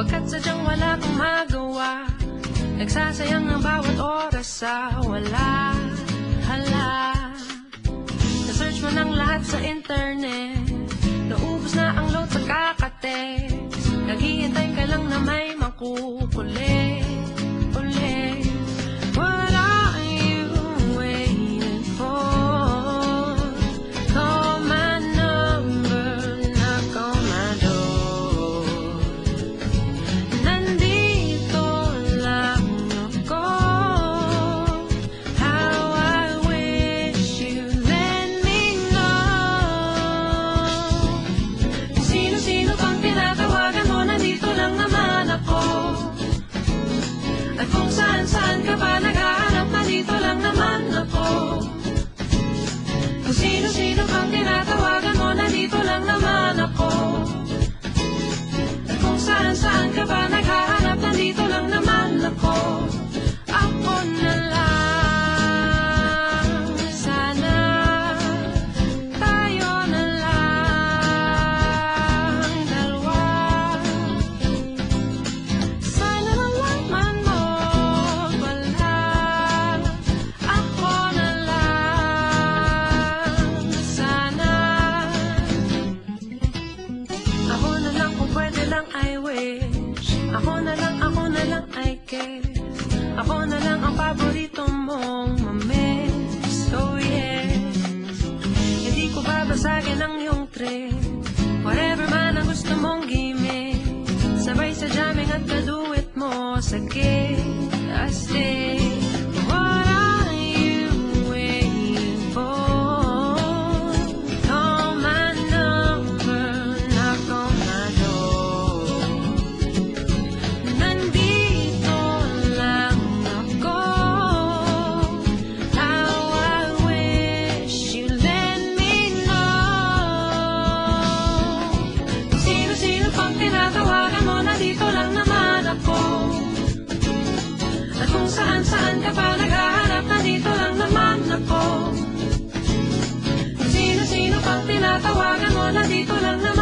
Pagkat sadyang wala kang magawa, nagsasayang ang bawat oras sa wala. Hala, na-search mo ng lahat sa internet, naubos na ang load sa kakatext, naghihintay ka lang na may makukulit ulit. What are you waiting for? Call my number, knock on my door. Nandito lang ako. How I wish you let me know. Kung sino-sino pang tinatawagan mo, nandito lang naman ako. At kung saan-saan ka pa naghahanap, nandito lang naman ako. Kung sino-sino pang tinatawagan mo, nandito lang naman ako. At kung saan-saan ka pa naghahanap, nandito lang naman ako. Ako na lang, sana tayo na lang dalawa. Sana malaman mo wala. Ako na lang, sana. Ako na lang kung pwede lang, I wish. Ako na lang I guess. Ako na lang ang paborito mong mamiss. Oh yes, hindi ko babasagin ang iyong trip. Whatever man ang gusto mong gimmick, sabay sa jamming at kaduit mo sa gig. I stay. What are you waiting for? Call my number, knock on my door. Nandito lang ako. How I wish you let me know. Kung sino-sino pang tinatawagan mo, nandito lang naman ako. At kung saan-saan ka pa naghahanap, nandito lang naman ako. Kung sino-sino pang tinatawagan mo, nandito lang naman